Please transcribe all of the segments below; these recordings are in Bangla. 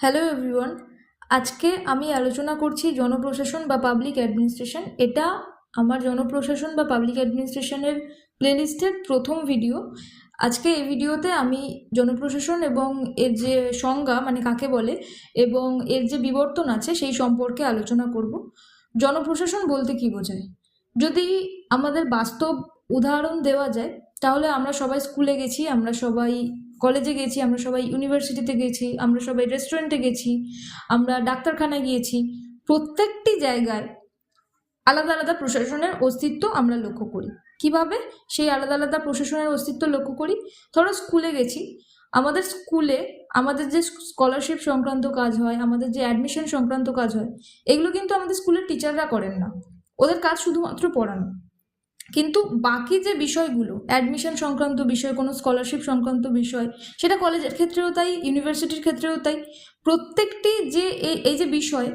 Hello everyone. আজকে আমি আলোচনা করছি জনপ্রশাসন বা পাবলিক অ্যাডমিনিস্ট্রেশন। এটা আমার জনপ্রশাসন বা পাবলিক অ্যাডমিনিস্ট্রেশনের প্লেলিস্টের প্রথম ভিডিও। আজকে এই ভিডিওতে আমি জনপ্রশাসন এবং এর যে সংজ্ঞা মানে কাকে বলে এবং এর যে বিবর্তন আছে সেই সম্পর্কে আলোচনা করব। জনপ্রশাসন বলতে কী বোঝায়? যদি আমাদের বাস্তব উদাহরণ দেওয়া যায় তাহলে আমরা সবাই স্কুলে গেছি, আমরা সবাই কলেজে গেছি, আমরা সবাই ইউনিভার্সিটিতে গেছি, আমরা সবাই রেস্টুরেন্টে গেছি, আমরা ডাক্তারখানায় গিয়েছি। প্রত্যেকটি জায়গায় আলাদা আলাদা প্রশাসনের অস্তিত্ব আমরা লক্ষ্য করি। কিভাবে সেই আলাদা আলাদা প্রশাসনের অস্তিত্ব লক্ষ্য করি? ধরো স্কুলে গেছি, আমাদের স্কুলে আমাদের যে স্কলারশিপ সংক্রান্ত কাজ হয়, আমাদের যে অ্যাডমিশন সংক্রান্ত কাজ হয়, এগুলো কিন্তু আমাদের স্কুলের টিচাররা করেন না। ওদের কাজ শুধুমাত্র পড়ানো। কিন্তু বাকি যে বিষয়গুলো, অ্যাডমিশন সংক্রান্ত বিষয়, কোনো স্কলারশিপ সংক্রান্ত বিষয়, সেটা কলেজের ক্ষেত্রেও তাই, ইউনিভার্সিটির ক্ষেত্রেও তাই। প্রত্যেকটি যে এই যে বিষয়,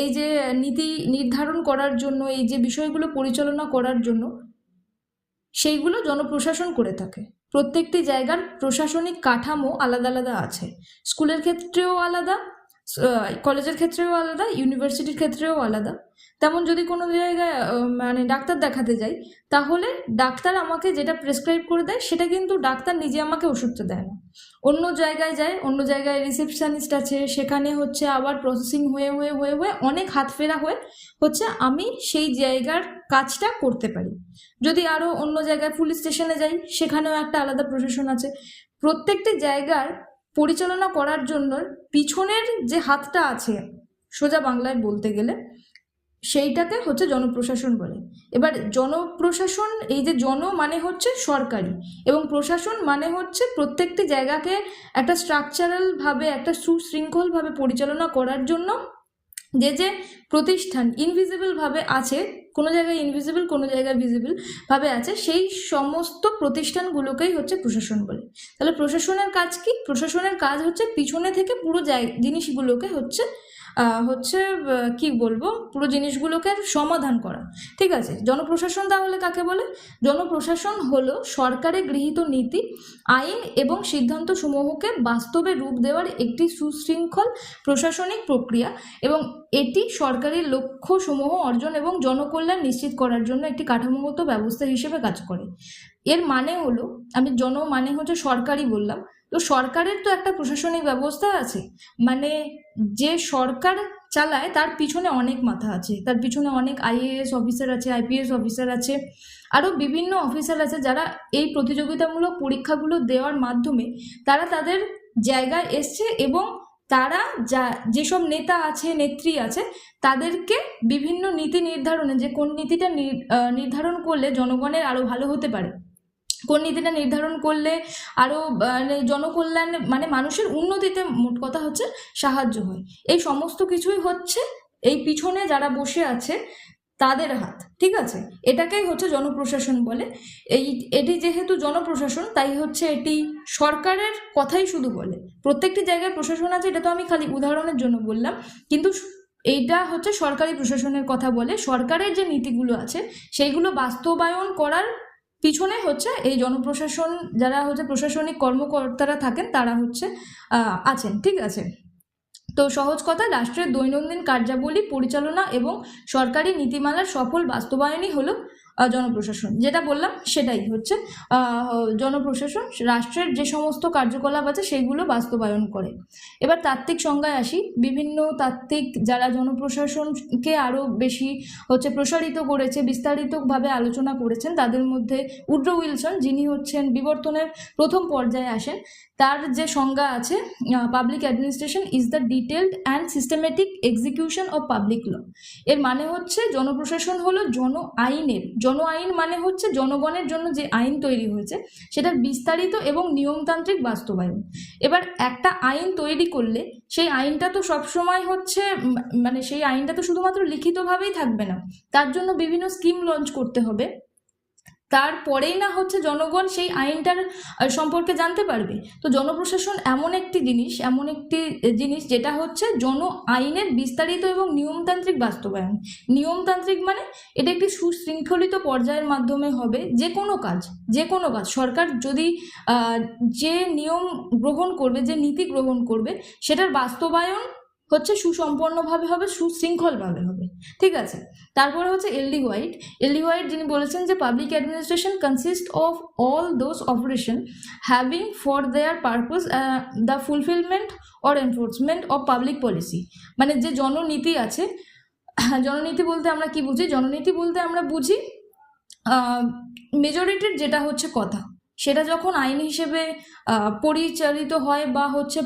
এই যে নীতি নির্ধারণ করার জন্য, এই যে বিষয়গুলো পরিচালনা করার জন্য, সেইগুলো জনপ্রশাসন করে থাকে। প্রত্যেকটি জায়গার প্রশাসনিক কাঠামো আলাদা আলাদা আছে। স্কুলের ক্ষেত্রেও আলাদা, কলেজের ক্ষেত্রেও আলাদা, ইউনিভার্সিটির ক্ষেত্রেও আলাদা। তেমন যদি কোনো জায়গায় মানে ডাক্তার দেখাতে যাই, তাহলে ডাক্তার আমাকে যেটা প্রেসক্রাইব করে দেয় সেটা কিন্তু ডাক্তার নিজে আমাকে ওষুধটা দেয় না। অন্য জায়গায় যায়, অন্য জায়গায় রিসেপশনিস্ট আছে, সেখানে হচ্ছে আবার প্রসেসিং হয়ে হয়ে হয়ে হয়ে অনেক হাত ফেরা হয়ে হচ্ছে আমি সেই জায়গার কাজটা করতে পারি। যদি আরও অন্য জায়গায় পুলিশ স্টেশনে যাই, সেখানেও একটা আলাদা প্রশাসন আছে। প্রত্যেকটি জায়গার পরিচালনা করার জন্য পিছনের যে হাতটা আছে, সোজা বাংলায় বলতে গেলে, সেইটাকে হচ্ছে জনপ্রশাসন বলে। এবার জনপ্রশাসন, এই যে জন মানে হচ্ছে সরকারি, এবং প্রশাসন মানে হচ্ছে প্রত্যেকটি জায়গাকে একটা স্ট্রাকচারালভাবে, একটা সুশৃঙ্খলভাবে পরিচালনা করার জন্য যে যে প্রতিষ্ঠান ইনভিজিবলভাবে আছে, কোনো জায়গায় ইনভিজিবল, কোনো জায়গায় ভিজিবল ভাবে আছে, সেই সমস্ত প্রতিষ্ঠানগুলোকেই হচ্ছে প্রশাসন বলে। তাহলে প্রশাসনের কাজ কি? প্রশাসনের কাজ হচ্ছে পিছনে থেকে পুরো জিনিসগুলোকে হচ্ছে কি বলবো, পুরো জিনিসগুলোকে সমাধান করা। ঠিক আছে, জনপ্রশাসন তাহলে কাকে বলে? জনপ্রশাসন হলো সরকারে গৃহীত নীতি, আইন এবং সিদ্ধান্ত সমূহকে বাস্তবে রূপ দেওয়ার একটি সুশৃঙ্খল প্রশাসনিক প্রক্রিয়া, এবং এটি সরকারি লক্ষ্যসমূহ অর্জন এবং জনকল্যাণ নিশ্চিত করার জন্য একটি কাঠামোগত ব্যবস্থা হিসেবে কাজ করে। এর মানে হলো, আমি জন মানে হচ্ছে সরকারি বললাম, তো সরকারের তো একটা প্রশাসনিক ব্যবস্থা আছে, মানে যে সরকার চালায় তার পিছনে অনেক মাথা আছে, তার পিছনে অনেক আইএএস অফিসার আছে, আইপিএস অফিসার আছে, আরও বিভিন্ন অফিসার আছে, যারা এই প্রতিযোগিতামূলক পরীক্ষাগুলো দেওয়ার মাধ্যমে তারা তাদের জায়গায় এসছে, এবং তারা যেসব নেতা আছে, নেত্রী আছে, তাদেরকে বিভিন্ন নীতি নির্ধারণে, যে কোন নীতিটা নির্ধারণ করলে জনগণের আরও ভালো হতে পারে, কোন নীতিটা নির্ধারণ করলে আরও জনকল্যাণ মানে মানুষের উন্নতিতে মোট কথা হচ্ছে সাহায্য হয়, এই সমস্ত কিছুই হচ্ছে এই পিছনে যারা বসে আছে তাদের হাত। ঠিক আছে, এটাকেই হচ্ছে জনপ্রশাসন বলে। এটি যেহেতু জনপ্রশাসন, তাই হচ্ছে এটি সরকারের কথাই শুধু বলে। প্রত্যেকটি জায়গায় প্রশাসন আছে, এটা তো আমি খালি উদাহরণের জন্য বললাম, কিন্তু এইটা হচ্ছে সরকারি প্রশাসনের কথা বলে। সরকারের যে নীতিগুলো আছে সেইগুলো বাস্তবায়ন করার পিছনে হচ্ছে এই জনপ্রশাসন, যারা হচ্ছে প্রশাসনিক কর্মকর্তারা থাকেন, তারা হচ্ছে আছেন। ঠিক আছে, তো সহজ কথা, রাষ্ট্রের দৈনন্দিন কার্যাবলী পরিচালনা এবং সরকারি নীতিমালার সফল বাস্তবায়নই হলো জনপ্রশাসন। যেটা বললাম সেটাই হচ্ছে জনপ্রশাসন। রাষ্ট্রের যে সমস্ত কার্যকলাপ আছে সেইগুলো বাস্তবায়ন করে। এবার তাত্ত্বিক সংজ্ঞায় আসি। বিভিন্ন তাত্ত্বিক যারা জনপ্রশাসনকে আরও বেশি হচ্ছে প্রসারিত করেছে, বিস্তারিতভাবে আলোচনা করেছেন, তাদের মধ্যে উড্রো উইলসন, যিনি হচ্ছেন বিবর্তনের প্রথম পর্যায়ে আসেন, তার যে সংজ্ঞা আছে, public administration is the detailed and systematic execution of public law. এর মানে হচ্ছে জনপ্রশাসন হলো জন আইন মানে হচ্ছে জনগণের জন্য যে আইন তৈরি হয়েছে সেটার বিস্তারিত এবং নিয়মতান্ত্রিক বাস্তবায়ন। এবার একটা আইন তৈরি করলে সেই আইনটা তো সবসময় হচ্ছে মানে সেই আইনটা তো শুধুমাত্র লিখিতভাবেই থাকবে না, তার জন্য বিভিন্ন স্কিম লঞ্চ করতে হবে, তারপরেই না হচ্ছে জনগণ সেই আইনটার সম্পর্কে জানতে পারবে। তো জনপ্রশাসন এমন একটি জিনিস যেটা হচ্ছে আইনের বিস্তারিত এবং নিয়মতান্ত্রিক বাস্তবায়ন। নিয়মতান্ত্রিক মানে এটা একটি সুশৃঙ্খলিত পর্যায়ের মাধ্যমে হবে যে কোনো কাজ সরকার যদি যে নিয়ম গ্রহণ করবে, যে নীতি গ্রহণ করবে, সেটার বাস্তবায়ন হচ্ছে সুসম্পন্নভাবে হবে, সুশৃঙ্খলভাবে হবে। ঠিক আছে, তারপরে হচ্ছে এলডি হোয়াইট যিনি বলেছেন যে public administration consist of all those operation having for their purpose the fulfilment or enforcement of public policy. মানে যে জননীতি আছে, জননীতি বলতে আমরা কি বুঝি? জননীতি বলতে আমরা বুঝি মেজরিটির যেটা হচ্ছে কথা, সেটা যখন আইন হিসেবে পরিচালিত হয় বা হচ্ছে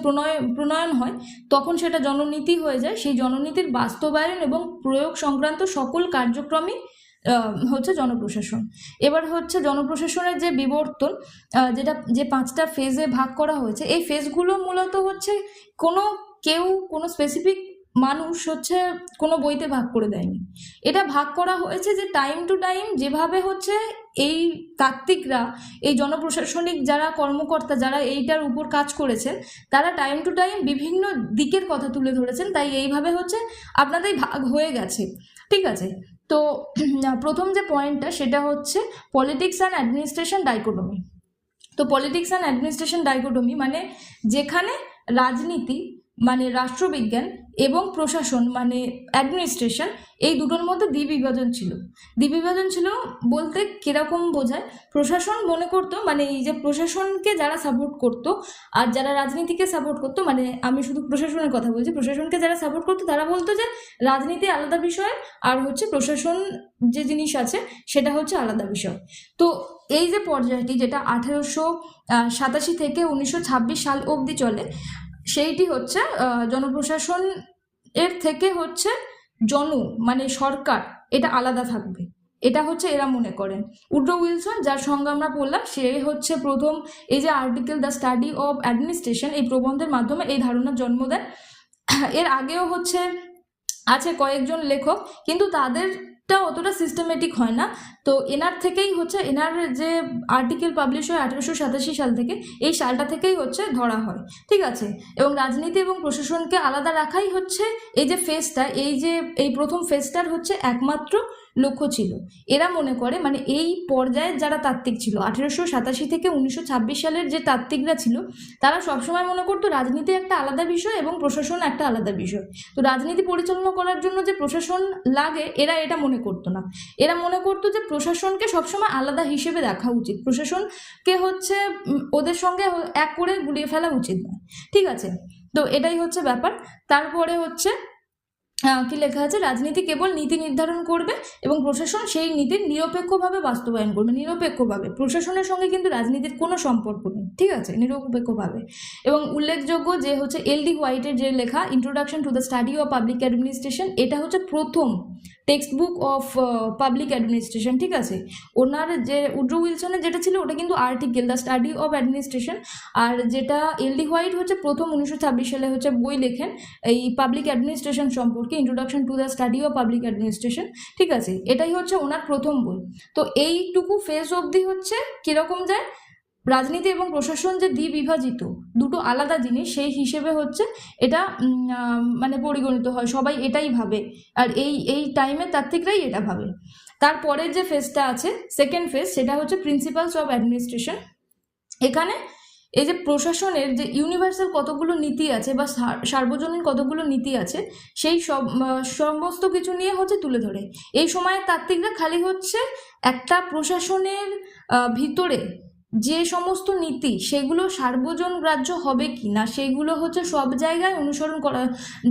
প্রণয়ন হয়, তখন সেটা জননীতি হয়ে যায়। সেই জননীতির বাস্তবায়ন এবং প্রয়োগ সংক্রান্ত সকল কার্যক্রমই হচ্ছে জনপ্রশাসন। এবার হচ্ছে জনপ্রশাসনের যে বিবর্তন, যে 5টা ফেজে ভাগ করা হয়েছে, এই ফেজগুলো মূলত হচ্ছে কোনো স্পেসিফিক মানুষ হচ্ছে কোনো বইতে ভাগ করে দেয়নি। এটা ভাগ করা হয়েছে যে টাইম টু টাইম যেভাবে হচ্ছে এই তাত্ত্বিকরা, এই জনপ্রশাসনিক যারা কর্মকর্তা, যারা এইটার উপর কাজ করেছেন, তারা টাইম টু টাইম বিভিন্ন দিকের কথা তুলে ধরেছেন, তাই এইভাবে হচ্ছে আপনাদের ভাগ হয়ে গেছে। ঠিক আছে, তো প্রথম যে পয়েন্টটা সেটা হচ্ছে পলিটিক্স অ্যান্ড অ্যাডমিনিস্ট্রেশন ডাইকোটমি। তো পলিটিক্স অ্যান্ড অ্যাডমিনিস্ট্রেশন ডাইকোটমি মানে যেখানে রাজনীতি মানে রাষ্ট্রবিজ্ঞান এবং প্রশাসন মানে অ্যাডমিনিস্ট্রেশন, এই দুটোর মধ্যে দ্বিবিভাজন ছিল বলতে কিরকম বোঝায়? প্রশাসন মনে করতো, মানে এই যে প্রশাসনকে যারা সাপোর্ট করতো আর যারা রাজনীতিকে সাপোর্ট করতো, মানে আমি শুধু প্রশাসনের কথা বলছি, প্রশাসনকে যারা সাপোর্ট করতো তারা বলতো যে রাজনীতি আলাদা বিষয় আর হচ্ছে প্রশাসন যে জিনিস আছে সেটা হচ্ছে আলাদা বিষয়। তো এই যে পর্যায়টি, যেটা 1887 থেকে 1926 সাল অবধি চলে, সেইটি হচ্ছে জনপ্রশাসন এর থেকে হচ্ছে মানে সরকার এটা আলাদা থাকবে, এটা হচ্ছে এরা মনে করেন। উড্রো উইলসন, যার সঙ্গে আমরা পড়লাম, সে হচ্ছে প্রথম এই যে article the study of administration, এই প্রবন্ধের মাধ্যমে এই ধারণার জন্ম দেন। এর আগেও হচ্ছে আছে কয়েকজন লেখক, কিন্তু তাদেরটা অতটা সিস্টেমেটিক হয় না। তো এনার থেকেই হচ্ছে, এনার যে আর্টিকেল পাবলিশ হয় 1887 সাল থেকে, এই সালটা থেকেই হচ্ছে ধরা হয়। ঠিক আছে, এবং রাজনীতি এবং প্রশাসনকে আলাদা রাখাই হচ্ছে এই যে ফেজটা, এই প্রথম ফেজটার হচ্ছে একমাত্র লক্ষ্য ছিল। এরা মনে করে, মানে এই পর্যায়ের যারা তাত্ত্বিক ছিল 1887 থেকে 1926 সালের যে তাত্ত্বিকরা ছিল, তারা সবসময় মনে করতো রাজনীতি একটা আলাদা বিষয় এবং প্রশাসন একটা আলাদা বিষয়। তো রাজনীতি পরিচালনা করার জন্য যে প্রশাসন লাগে, এরা এটা মনে করতো না। এরা মনে করতো যে প্রশাসনকে সবসময় আলাদা হিসেবে দেখা উচিত, প্রশাসনকে হচ্ছে ওদের সঙ্গে এক করে গুলিয়ে ফেলা উচিত নয়। ঠিক আছে, তো এটাই হচ্ছে ব্যাপার। তারপরে হচ্ছে কি লেখা আছে? রাজনীতি কেবল নীতি নির্ধারণ করবে এবং প্রশাসন সেই নীতির নিরপেক্ষভাবে বাস্তবায়ন করবে। নিরপেক্ষভাবে, প্রশাসনের সঙ্গে কিন্তু রাজনীতির কোনো সম্পর্ক নেই। ঠিক আছে, নিরপেক্ষভাবে। এবং উল্লেখযোগ্য যে হচ্ছে এলডি হোয়াইটের যে লেখা introduction to the study of public administration, এটা হচ্ছে প্রথম text book of public administration. ঠিক আছে, ওনার যে উড্রো উইলসনের যেটা ছিল ওটা কিন্তু article the study of administration, আর যেটা এলডি হোয়াইট হচ্ছে প্রথম 1926 সালে হচ্ছে বই লেখেন এই পাবলিক অ্যাডমিনিস্ট্রেশন সম্পর্কে, introduction to the study of public administration. ঠিক আছে, এটাই হচ্ছে ওনার প্রথম বই। তো এইটুকু ফেজ অবধি হচ্ছে কিরকম যায়, রাজনীতি এবং প্রশাসন যে দ্বিবিভাজিত, দুটো আলাদা জিনিস, সেই হিসেবে হচ্ছে এটা মানে পরিগণিত হয়, সবাই এটাই ভাবে, আর এই টাইমে তাত্ত্বিকরাই এটা ভাবে। তারপরের যে ফেজটা আছে, সেকেন্ড ফেজ, সেটা হচ্ছে প্রিন্সিপালস অফ অ্যাডমিনিস্ট্রেশন। এখানে এই যে প্রশাসনের যে ইউনিভার্সাল কতগুলো নীতি আছে বা সার্বজনীন কতগুলো নীতি আছে, সেই সমস্ত কিছু নিয়ে হচ্ছে তুলে ধরে। এই সময়ে তাত্ত্বিকরা খালি হচ্ছে একটা প্রশাসনের ভিতরে যে সমস্ত নীতি সেগুলো সার্বজন গ্রাহ্য হবে কি না, সেগুলো হচ্ছে সব জায়গায় অনুসরণ করা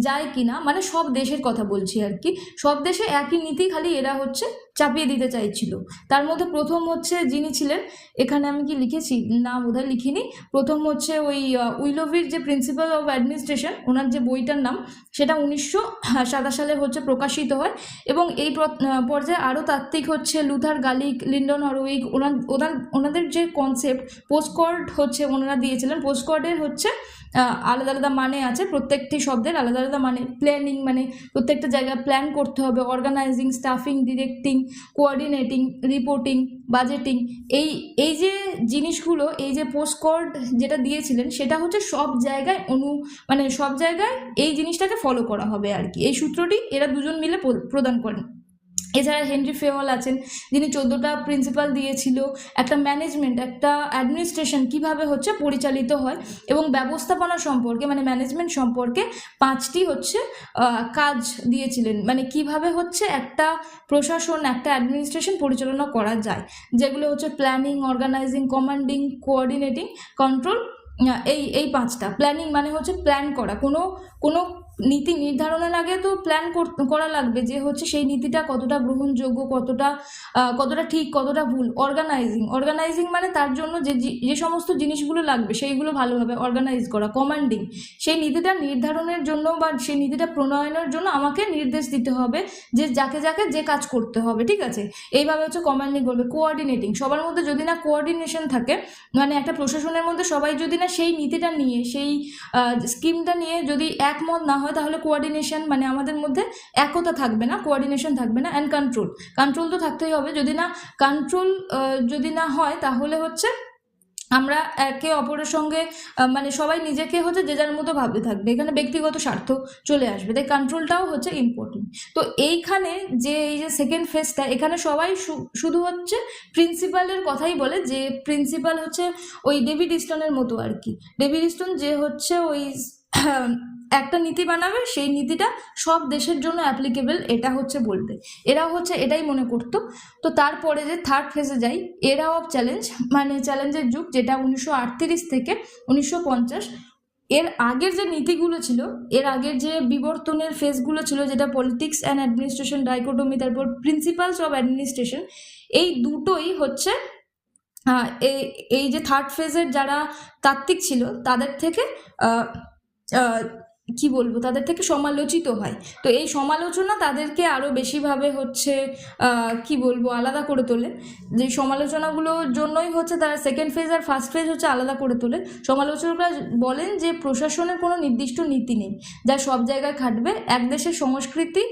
যায় কি না, মানে সব দেশের কথা বলছি আর কি, সব দেশে একই নীতি খালি এরা হচ্ছে চাপিয়ে দিতে চাইছিল। তার মধ্যে প্রথম হচ্ছে যিনি ছিলেন, এখানে আমি কি লিখেছি না বোধহয় লিখিনি, প্রথম হচ্ছে ওই উইলোভির যে প্রিন্সিপাল অফ অ্যাডমিনিস্ট্রেশন, ওনার যে বইটার নাম, সেটা 1927 সালে হচ্ছে প্রকাশিত হয়। এবং এই পর্যায়ে আরও তাত্ত্বিক হচ্ছে লুথার গালিক, লিন্ডন হরউইক, ওনাদের যে কনসেপ্ট পোস্টকর্ড হচ্ছে ওনারা দিয়েছিলেন, পোস্টকর্ডের হচ্ছে আলাদা আলাদা মানে আছে, প্রত্যেকটি শব্দের আলাদা আলাদা মানে। প্ল্যানিং মানে প্রত্যেকটা জায়গায় প্ল্যান করতে হবে, organising, staffing, directing, coordinating, reporting, budgeting, এই এই যে জিনিসগুলো, এই যে পোস্টকার্ড যেটা দিয়েছিলেন সেটা হচ্ছে সব জায়গায় মানে সব জায়গায় এই জিনিসটাকে ফলো করা হবে আর কি। এই সূত্রটি এরা দুজন মিলে প্রদান করেন। এছাড়া হেনরি ফেওয়াল আছেন, যিনি 14টা প্রিন্সিপাল দিয়েছিল একটা ম্যানেজমেন্ট, একটা অ্যাডমিনিস্ট্রেশন কিভাবে হচ্ছে পরিচালিত হয় এবং ব্যবস্থাপনা সম্পর্কে মানে ম্যানেজমেন্ট সম্পর্কে 5টি হচ্ছে কাজ দিয়েছিলেন, মানে কিভাবে হচ্ছে একটা প্রশাসন, একটা অ্যাডমিনিস্ট্রেশন পরিচালনা করা যায়, যেগুলো হচ্ছে planning, organising, commanding, coordinating, control. এই 5টা। প্ল্যানিং মানে হচ্ছে প্ল্যান করা, কোনো নীতি নির্ধারণের আগে তো প্ল্যান করা লাগবে যে হচ্ছে সেই নীতিটা কতটা গ্রহণযোগ্য, কতটা ঠিক, কতটা ভুল। অর্গানাইজিং মানে তার জন্য যে সমস্ত জিনিসগুলো লাগবে সেইগুলো ভালোভাবে অর্গানাইজ করা। কমান্ডিং, সেই নীতিটা নির্ধারণের জন্য বা সেই নীতিটা প্রণয়নের জন্য আমাকে নির্দেশ দিতে হবে যে যাকে যে কাজ করতে হবে, ঠিক আছে। এইভাবে হচ্ছে কমান্ডিং করবে। কোঅর্ডিনেটিং, সবার মধ্যে যদি না কোঅর্ডিনেশন থাকে, মানে একটা প্রশাসনের মধ্যে সবাই যদি না সেই নীতিটা নিয়ে, সেই স্কিমটা নিয়ে যদি একমত না হয় তাহলে কোঅর্ডিনেশন মানে আমাদের মধ্যে একতা থাকবে না, কোঅর্ডিনেশন থাকবে না। অ্যান্ড কন্ট্রোল তো থাকতেই হবে। যদি না হয় তাহলে হচ্ছে আমরা একে অপরের সঙ্গে মানে সবাই নিজেকে হচ্ছে যে যার মতো ভাবতে থাকবে, এখানে ব্যক্তিগত স্বার্থ চলে আসবে, তাই কন্ট্রোলটাও হচ্ছে ইম্পর্টেন্ট। তো এইখানে এই যে সেকেন্ড ফেজটা, এখানে সবাই শুধু হচ্ছে প্রিন্সিপালের কথাই বলে, যে প্রিন্সিপাল হচ্ছে ওই ডেভিড স্টোনের মতো আর কি। ডেভিড স্টোন যে হচ্ছে ওই একটা নীতি বানাবে, সেই নীতিটা সব দেশের জন্য অ্যাপ্লিকেবল, এটা হচ্ছে বলবে। এরা হচ্ছে এটাই মনে করতো। তো তারপরে যে থার্ড ফেজে যাই, এরা অফ চ্যালেঞ্জ, মানে চ্যালেঞ্জের যুগ, যেটা 1938 থেকে 1950। এর আগের যে নীতিগুলো ছিল, এর আগের যে বিবর্তনের ফেজগুলো ছিল, যেটা পলিটিক্স অ্যান্ড অ্যাডমিনিস্ট্রেশন ডাইকোটমি, তারপর প্রিন্সিপালস অফ অ্যাডমিনিস্ট্রেশন, এই দুটোই হচ্ছে এই যে থার্ড ফেজের যারা তাত্ত্বিক ছিল তাদের থেকে কি বলবো, তাদের থেকে সমালোচিত হয়। তো এই সমালোচনা তাদেরকে আরও বেশিভাবে হচ্ছে কি বলবো আলাদা করে তোলে। যে সমালোচনাগুলোর জন্যই হচ্ছে তারা সেকেন্ড ফেজ আর ফার্স্ট ফেজ হচ্ছে আলাদা করে তোলে। সমালোচকরা বলেন যে প্রশাসনের কোনো নির্দিষ্ট নীতি নেই যা সব জায়গায় খাটবে, এক দেশের সংস্কৃতি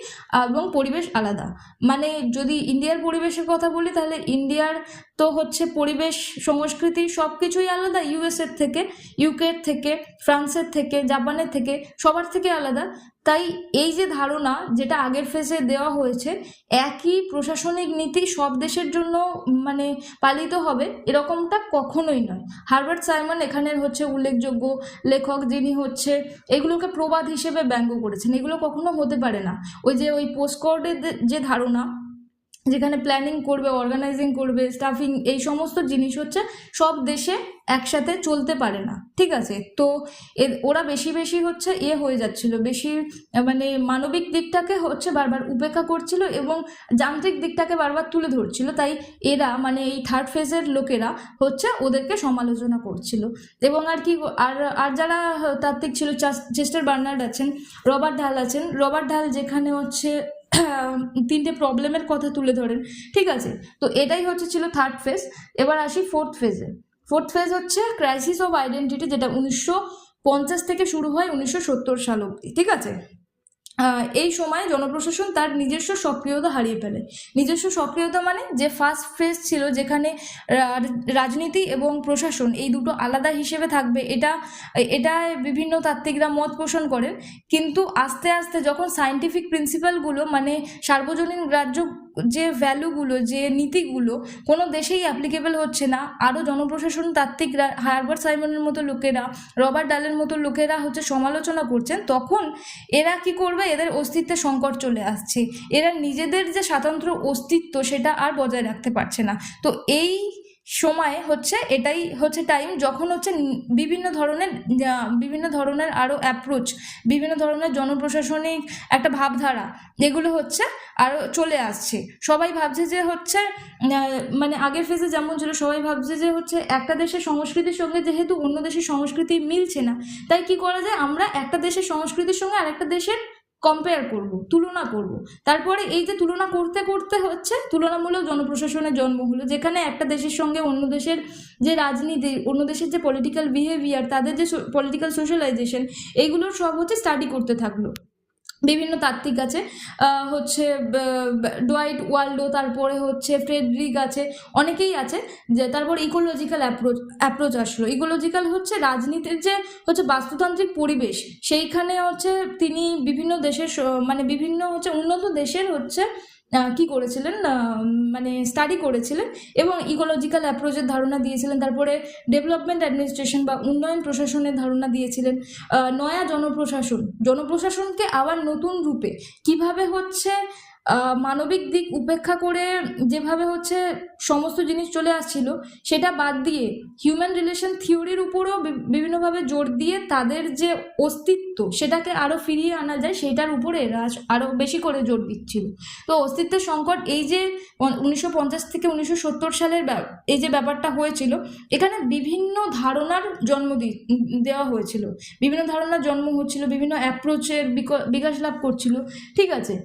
এবং পরিবেশ আলাদা। মানে যদি ইন্ডিয়ার পরিবেশের কথা বলি তাহলে ইন্ডিয়ার তো হচ্ছে পরিবেশ, সংস্কৃতি সব কিছুই আলাদা, ইউএসএর থেকে, ইউকের থেকে, ফ্রান্সের থেকে, জাপানের থেকে, সবার থেকে আলাদা। তাই এই যে ধারণা যেটা আগের ফেজে দেওয়া হয়েছে, একই প্রশাসনিক নীতি সব দেশের জন্য মানে পালিত হবে, এরকমটা কখনোই নয়। হারবার্ট সাইমন এখানের হচ্ছে উল্লেখযোগ্য লেখক, যিনি হচ্ছে এগুলোকে প্রবাদ হিসেবে ব্যঙ্গ করেছেন। এগুলো কখনো হতে পারে না। ওই পোস্টকার্ডের যে ধারণা, যেখানে প্ল্যানিং করবে, অর্গানাইজিং করবে, স্টাফিং, এই সমস্ত জিনিস হচ্ছে সব দেশে একসাথে চলতে পারে না, ঠিক আছে। তো ওরা বেশি হচ্ছে হয়ে যাচ্ছিল, বেশি মানে মানবিক দিকটাকে হচ্ছে বারবার উপেক্ষা করছিল এবং যান্ত্রিক দিকটাকে বারবার তুলে ধরছিল। তাই এরা মানে এই থার্ড ফেজের লোকেরা হচ্ছে ওদেরকে সমালোচনা করছিল। এবং আর কি আর যারা তাত্ত্বিক ছিল, চেস্টার বার্নার্ড আছেন, রবার্ট ঢাল আছেন। রবার্ট ঢাল যেখানে হচ্ছে 3টে প্রবলেমের কথা তুলে ধরেন, ঠিক আছে। তো এটাই হচ্ছে ছিল থার্ড ফেজ। এবার আসি ফোর্থ ফেজে। ফোর্থ ফেজ হচ্ছে ক্রাইসিস অফ আইডেন্টিটি, যেটা 1950 থেকে শুরু হয় 1970 সাল অবধি, ঠিক আছে। এই সময় জনপ্রশাসন তার নিজস্ব সক্রিয়তা হারিয়ে ফেলে। নিজস্ব সক্রিয়তা মানে যে ফার্স্ট ফেজ ছিল যেখানে রাজনীতি এবং প্রশাসন এই দুটো আলাদা হিসেবে থাকবে, এটা বিভিন্ন তাত্ত্বিকরা মত পোষণ করেন। কিন্তু আস্তে আস্তে যখন সায়েন্টিফিক প্রিন্সিপালগুলো মানে সার্বজনীন গ্রাহ্য যে ভ্যালুগুলো, যে নীতিগুলো কোনো দেশেই অ্যাপ্লিকেবল হচ্ছে না, আরও জনপ্রশাসন তাত্ত্বিকরা, হারবার্ট সাইমনের মতো লোকেরা, রবার্ট ডালের মতো লোকেরা হচ্ছে সমালোচনা করছেন, তখন এরা কি করবে, এদের অস্তিত্বে সংকট চলে আসছে। এরা নিজেদের যে স্বাতন্ত্র অস্তিত্ব সেটা আর বজায় রাখতে পারছে না। তো এই সময় হচ্ছে এটাই হচ্ছে টাইম যখন হচ্ছে বিভিন্ন ধরনের আরও অ্যাপ্রোচ, বিভিন্ন ধরনের জনপ্রশাসনিক একটা ভাবধারা, এগুলো হচ্ছে আরও চলে আসছে। সবাই ভাবছে যে হচ্ছে মানে আগের ফেজে যেমন ছিল, সবাই ভাবছে যে হচ্ছে একটা দেশের সংস্কৃতির সঙ্গে যেহেতু অন্য দেশের সংস্কৃতি মিলছে না, তাই কি করা যায়, আমরা একটা দেশের সংস্কৃতির সঙ্গে আরেকটা দেশের কম্পেয়ার করব, তুলনা করব। তারপরে এই যে তুলনা করতে করতে হচ্ছে তুলনামূলক জনপ্রশাসনের জন্ম হলো, যেখানে একটা দেশের সঙ্গে অন্য দেশের যে রাজনীতি, অন্য দেশের যে পলিটিক্যাল বিহেভিয়ার, তাদের যে পলিটিক্যাল সোশ্যালাইজেশন, এইগুলোর সব হচ্ছে স্টাডি করতে থাকলো। বিভিন্ন তাত্ত্বিক আছে, হচ্ছে ডোয়াইট ওয়াল্ডো, তারপরে হচ্ছে ফ্রেডরিক আছে, অনেকেই আছে। যে তারপর ইকোলজিক্যাল অ্যাপ্রোচ আসলো। ইকোলজিক্যাল হচ্ছে রাজনীতির যে হচ্ছে বাস্তুতান্ত্রিক পরিবেশ, সেইখানে হচ্ছে তিনি বিভিন্ন দেশের মানে বিভিন্ন হচ্ছে উন্নত দেশের হচ্ছে কি করেছিলেন, মানে স্টাডি করেছিলেন এবং ইকোলজিক্যাল অ্যাপ্রোচের ধারণা দিয়েছিলেন। তারপরে ডেভেলপমেন্ট অ্যাডমিনিস্ট্রেশন বা উন্নয়ন প্রশাসনের ধারণা দিয়েছিলেন। নয়া জনপ্রশাসনকে আবার নতুন রূপে কিভাবে হচ্ছে মানবিক দিক উপেক্ষা করে যেভাবে হচ্ছে সমস্ত জিনিস চলে আসছিল, সেটা বাদ দিয়ে হিউম্যান রিলেশন থিওরির উপরও বিভিন্নভাবে জোর দিয়ে তাদের যে অস্তিত্ব সেটাকে আরও ফিরিয়ে আনা যায়, সেটার উপরে এরা আরও বেশি করে জোর দিচ্ছিল। তো অস্তিত্বের সংকট, এই যে 1950 থেকে 1970 সালের এই যে ব্যাপারটা হয়েছিল, এখানে বিভিন্ন ধারণার জন্ম দেওয়া হয়েছিল, বিভিন্ন ধারণার জন্ম হচ্ছিল, বিভিন্ন অ্যাপ্রোচের বিকাশ লাভ করছিল, ঠিক আছে।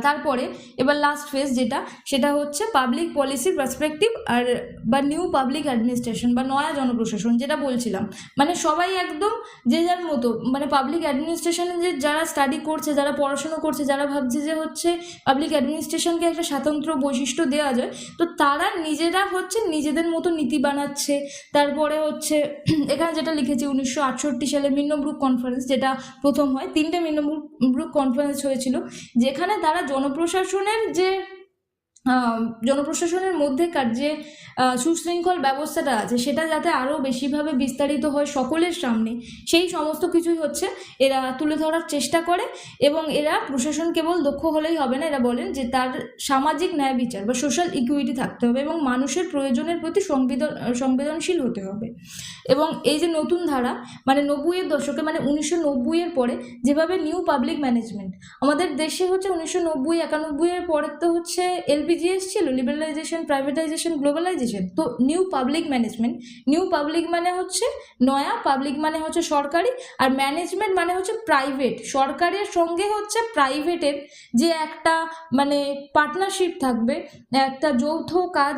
তারপরে এবার লাস্ট ফেজ সেটা হচ্ছে পাবলিক পলিসি পার্সপেক্টিভ আর বা নিউ পাবলিক অ্যাডমিনিস্ট্রেশন বা নয়া জনপ্রশাসন, যেটা বলছিলাম। মানে সবাই একদম যে যার মতো, মানে পাবলিক অ্যাডমিনিস্ট্রেশনে যে যারা স্টাডি করছে, যারা পড়াশুনো করছে, যারা ভাবছে যে হচ্ছে পাবলিক অ্যাডমিনিস্ট্রেশনকে একটা স্বাতন্ত্র্য বৈশিষ্ট্য দেওয়া যায়, তো তারা নিজেরা হচ্ছে নিজেদের মতো নীতি বানাচ্ছে। তারপরে হচ্ছে এখানে যেটা লিখেছি 1968 সালে মিন্নব্রুক কনফারেন্স, যেটা প্রথম হয়, 3টে মিন্নব্রুক কনফারেন্স হয়েছিল, যেখানে তারা জনপ্রশাসনের মধ্যেকার যে সুশৃঙ্খল ব্যবস্থাটা আছে, সেটা যাতে আরও বেশিভাবে বিস্তারিত হয় সকলের সামনে, সেই সমস্ত কিছুই হচ্ছে এরা তুলে ধরার চেষ্টা করে। এবং এরা প্রশাসন কেবল দক্ষ হলেই হবে না, এরা বলেন যে তার সামাজিক ন্যায় বিচার বা সোশ্যাল ইকুইটি থাকতে হবে এবং মানুষের প্রয়োজনের প্রতি সংবেদনশীল হতে হবে। এবং এই যে নতুন ধারা, মানে 90-এর দশকে, মানে 1990-এর পরে যেভাবে নিউ পাবলিক ম্যানেজমেন্ট আমাদের দেশে হচ্ছে 1990-91 পরে তো হচ্ছে LPGS ছিল, লিবারালাইজেশন, প্রাইভেটাইজেশন, গ্লোবালাইজেশন। তো নিউ পাবলিক মানে হচ্ছে নয়া, পাবলিক মানে হচ্ছে সরকারি, আর ম্যানেজমেন্ট মানে হচ্ছে প্রাইভেট। সরকারের সঙ্গে হচ্ছে প্রাইভেটের যে একটা মানে পার্টনারশিপ থাকবে, একটা যৌথ কাজ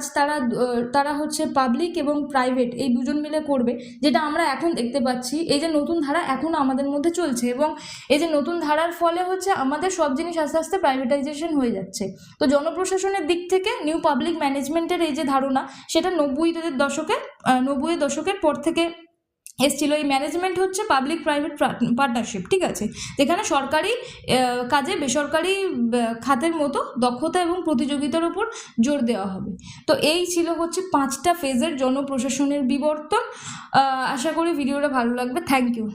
তারা হচ্ছে পাবলিক এবং প্রাইভেট এই দুজন মিলে করবে, যেটা আমরা এখন দেখতে পাচ্ছি। এই যে নতুন ধারা এখনও আমাদের মধ্যে চলছে, এবং এই যে নতুন ধারার ফলে হচ্ছে আমাদের সব জিনিস আস্তে আস্তে প্রাইভেটাইজেশন হয়ে যাচ্ছে। তো জনপ্রশাসনের দিক থেকে নিউ পাবলিক ম্যানেজমেন্টের এই যে ধারণা, সেটা 90-এর দশকের পর থেকে এসছিল। এই ম্যানেজমেন্ট হচ্ছে পাবলিক প্রাইভেট পার্টনারশিপ, ঠিক আছে, যেখানে সরকারি কাজে বেসরকারি খাতের মতো দক্ষতা এবং প্রতিযোগিতার উপর জোর দেওয়া হবে। তো এই ছিল হচ্ছে 5টা ফেজের জনপ্রশাসনের বিবর্তন। আশা করি ভিডিওটা ভালো লাগবে। Thank you.